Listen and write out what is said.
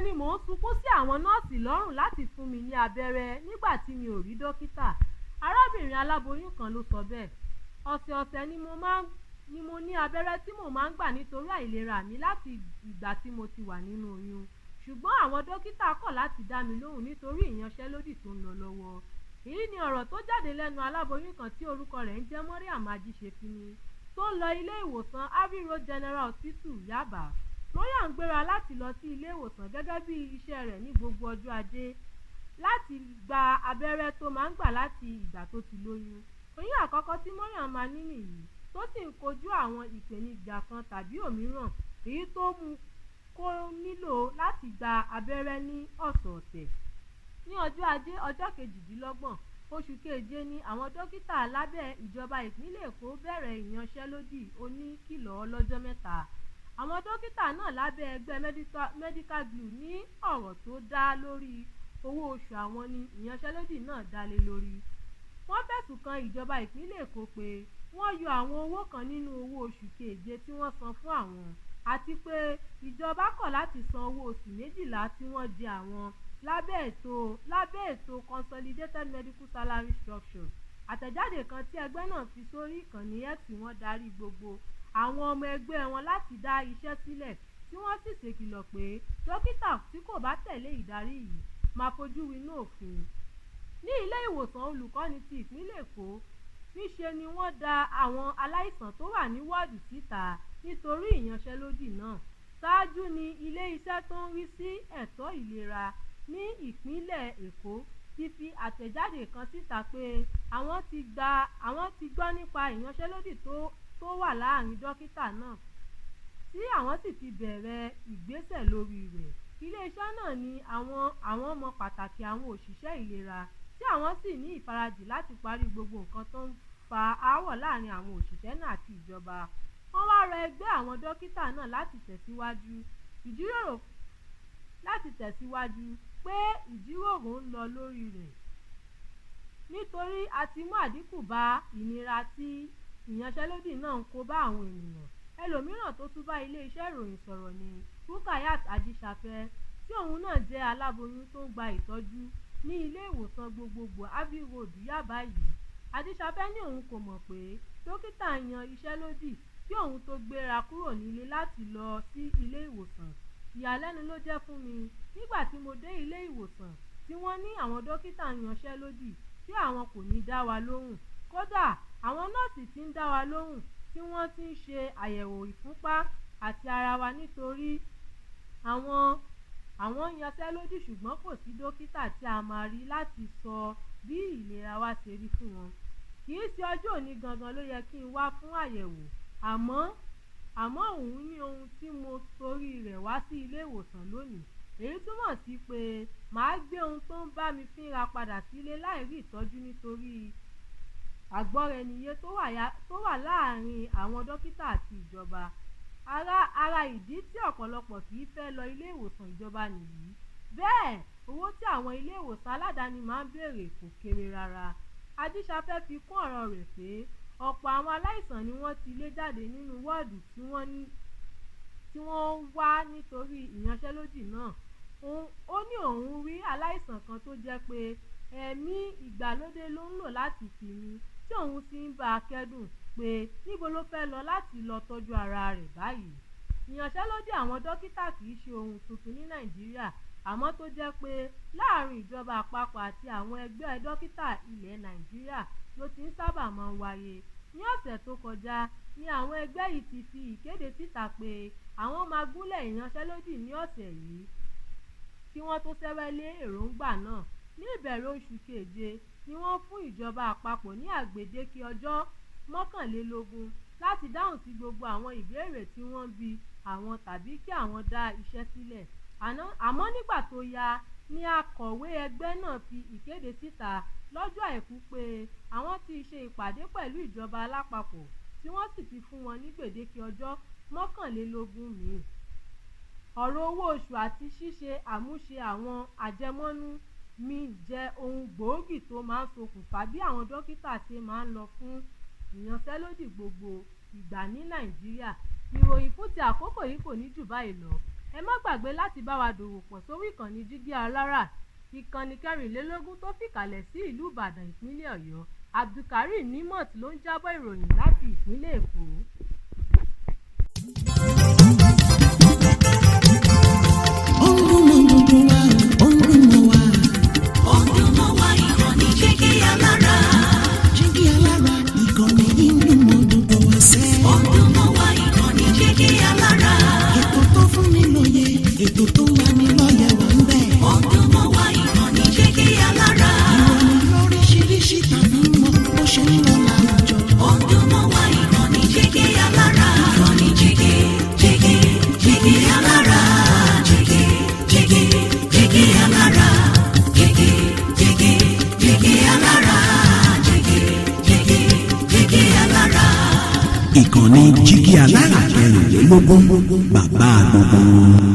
ni mò ń sunkún sí àwọn nọ́ọ̀sì lọ́rùn láti fún mi ní abẹ́rẹ́ nígbà tí mi ò rí dókítà. Arábìnrin aláboyún kan ló sọ bẹ́ẹ̀. Ọ̀sẹ̀ọ̀sẹ̀ ni mo ní abẹ́rẹ́ tí mo máa ń gbà nítorí àìlera mi láti ìgbà tí mo ti wà nínú oyún. Ṣùgbọ́n àwọn dókítà kọ̀ láti dá mi lóhùn nítorí ìyanṣẹ́lódì tó ń lọ lọ́wọ́. Èyí ni ọ̀rọ̀ tó jáde lẹ́nu aláboyún kan tí orúkọ rẹ̀ ń jẹ́ Mariam Ajíṣefínní tó ń lọ ilé ìwòsàn Abbey Road General Hospital, Yaba. Mariam gbéra láti lọ sí ilé ìwòsàn gẹ́gẹ́ bí iṣẹ́ rẹ̀ ní gbogbo ọjọ́ Ajé láti gba abẹ́rẹ́ tó máa ń gbà láti ìgbà tó ti lóyún. Oyún àkọ́kọ́ tí Mariam máa ní nìyí tó sì ń kojú àwọn ìpèníjà kan tàbí òmíràn èyí tó mú kó nílò láti gba abẹ́rẹ́ ní ọ̀sọ̀ọ̀sẹ̀. Ní ọjọ́ Ajé ọjọ́ 28 oṣù keje ni àwọn dókítà lábẹ́ ìjọba ìpínlẹ̀ Èkó bẹ̀rẹ̀ ìyanṣẹ́lódì oníkìlọ̀ ọlọ́jọ́ 3. Àwọn dókítà náà lábẹ́ ẹgbẹ́ Medical Glue ní ọ̀rọ̀ tó dá lórí owó oṣù àwọn ni ìyanṣẹ́lódì náà dá lé lórí. Wọ́n fẹ̀sùn kan ìjọba ìpínlẹ̀ Èkó pé wọ́n yọ àwọn owó kan nínú owó oṣù keje tí wọ́n san fún àwọn àti pé ìjọba kọ̀ láti san owó oṣù 12 tí wọ́n jẹ àwọn lábẹ́ ètò Consolidated Medical Salary Structure. Àtẹ̀jáde kan tí ẹgbẹ́ náà fi sórí ìkànnì X wọ́n darí gbogbo àwọn ọmọ ẹgbẹ́ wọn láti dá iṣẹ́ sílẹ̀ tí wọ́n sì ṣèkìlọ̀ pé dókítà tí kò bá tẹ̀lé ìdarí yìí máa fojú winá òfin. Ní ilé ìwòsàn olùkọ́ni ti ìpínlẹ̀ Èkó níṣe ni wọ́n da àwọn aláìsàn tó wà ní wọ́ọ̀dù síta nítorí ìyanṣẹ́lódì náà. Ṣáájú ni ilé iṣẹ́ tó ń rí sí ẹ̀tọ́ ìlera ní ìpínlẹ̀ Èkó ti fi àtẹ̀jáde kan síta pé àwọn ti gbọ́ nípa ìyanṣẹ́lódì tó wà láàrin dókítà náà tí àwọn sì ti bẹ̀rẹ̀ ìgbésẹ̀ lórí rẹ̀. Ilé-iṣẹ́ náà ní àwọn mọ pàtàkì àwọn òṣìṣẹ́ ìlera tí àwọn sì ní ìfarajì láti parí gbogbo nǹkan tó ń fa aáwọ̀ láàrin àwọn òṣìṣẹ́ náà àti ìjọba. Wọ́n wá rọ ẹgbẹ́ àwọn dókítà náà láti tẹ̀síwájú pé ìjíròrò ń lọ lórí rẹ̀ nítorí a ti mú àdínkù bá ìnira tí ìyanṣẹ́lódì náà ń kó bá àwọn ènìyàn. Ẹlòmíràn tó tún bá ilé-iṣẹ́ ìròyìn sọ̀rọ̀ ni Rukayat Ajíṣafẹ́ tí òun náà jẹ́ aláboyún tó ń gba ìtọ́jú ní ilé ìwòsàn gbogbogbò Abbey Road, Yaba yìí. Ajíṣafẹ́ ní òun kò mọ̀ pé dókítà yan iṣẹ́ lódì kí òun tó gbéra kúrò nílé láti lọ sí ilé ìwòsàn. Ìyàlẹ́nu ló jẹ́ fún mi nígbà tí mo dé ilé ìwòsàn tí wọ́n ní àwọn dókítà yanṣẹ́ lódì tí àwọn kò ní dá wa lóhùn. Kódà àwọn nọ́ọ̀sì tí ń dá wa lóhùn tí wọ́n ti ń ṣe àyẹ̀wò ìfúnpá àti ara wa nítorí àwọn yanṣẹ́lódì ṣùgbọ́n kò sí dókítà tí a máa rí láti sọ bí ìlera wa ṣe rí fún wọn. Kì í ṣe ọjọ́ òní gangan ló yẹ kí n wá fún àyẹ̀wò àmọ́ òun ní ohun tí mo torí rẹ̀ wá sí ilé ìwòsàn lónìí. Èyí túmọ̀ sí pé màá gbé ohun tó ń bá mi fínra padà sílé láì rí ìtọ́jú nítorí àgbọ́ra-ẹni-yé tó wà láàrin àwọn dókítà àti ìjọba. Ara ìdí tí ọ̀pọ̀lọpọ̀ kì í fẹ́ lọ ilé ìwòsàn ìjọba nìyí. Bẹ́ẹ̀ owó tí àwọn ilé ìwòsàn aládàáni máa ń béèrè kò kéré rárá. Ajíṣafẹ́ fi kún ọ̀rọ̀ rẹ̀ pé ọ̀pọ̀ àwọn aláìsàn ni wọ́n ti lé jáde nínú wọ́ọ̀dù tí wọ́n wá nítorí ìyanṣẹ́lódì náà. Ó ní òun rí aláìsàn kan tó jẹ́ pé ẹ̀mí ìgbàlódé ló ń lò láti fi mí tí òun sì ń bá a kẹ́dùn pé níbo ló fẹ́ lọ láti lọ tọ́jú ara rẹ̀ báyìí. Ìyanṣẹ́lódì àwọn dókítà kì í ṣe ohun tuntun ní Nàìjíríà àmọ́ tó jẹ́ pé láàrin ìjọba àpapọ̀ àti àwọn ẹgbẹ́ dókítà ilẹ̀ Nàìjíríà ló ti ń sábà máa ń wáyé. Ní ọ̀sẹ̀ tó kọjá ni àwọn ẹgbẹ́ yìí ti fi ìkéde síta pé àwọn máa gúnlẹ̀ ìyanṣẹ́lódì ní ọ̀sẹ̀ yìí kí wọ́n tó ṣẹ́wẹ́ lé èròǹgbà náà. Ní ìbẹ̀rẹ̀ oṣù keje ni wọ́n fún ìjọba àpapọ̀ ní àgbédéke ọjọ́ 21 láti dáhùn sí gbogbo àwọn ìbéèrè tí wọ́n bi àwọn tàbí kí àwọn dá iṣẹ́ sílẹ̀. Àmọ́ nígbà tó yá ni akọ̀wé ẹgbẹ́ náà fi ìkéde síta lọ́jọ́ Àìkú pé àwọn ti ṣe ìpàdé pẹ̀lú ìjọba alápapọ̀ tí wọ́n sì ti fún wọn ní gbèdéke ọjọ́ 21 míì. Ọ̀rọ̀ owó oṣù àti ṣíṣe àmúṣe àwọn àjẹmọ́nú míì jẹ́ ohun gbòógì tó máa ń ṣokùnfà bí àwọn dókítà ṣe máa ń lọ fún ìyanṣẹ́lódì gbogbo ìgbà ní Nàìjíríà. Ìròyìn fún ti àkókò yìí kò ní jù báyìí lọ. ẹ má gbàgbé láti bá wa dòwò pọ̀ sórí ìkànnì Jígí Alára, ìkànnì 24 tó fìkàlẹ̀ sí ìlú Ìbàdàn ìpínlẹ̀ Ọ̀yọ́. Abdulkareem Nimot ló ń jábọ̀ ìròyìn láti ìpínlẹ̀ Èkó. Jígí Alára, ìkànnì ìlúmọ̀ gbogbo wa sẹ́. Ọdúnmọ̀ wa ìkànnì Jígí Alára. Ètò tó fún ni lóye, ètò tó là ní lọ́yẹ̀ wà ń bẹ̀. Ọdúnmọ̀ wa ìkànnì Jígí Alára. Ìròyìn lóríṣiríṣi tàbí mọ bó ṣe ń lọ láwùjọ. Ọdúnmọ̀ wa ìkànnì Jígí Alára. Ìkànnì Jígí Alára. Jígí Alára. Ìkànnì Jígí Alára 24, bàbá gbogbo.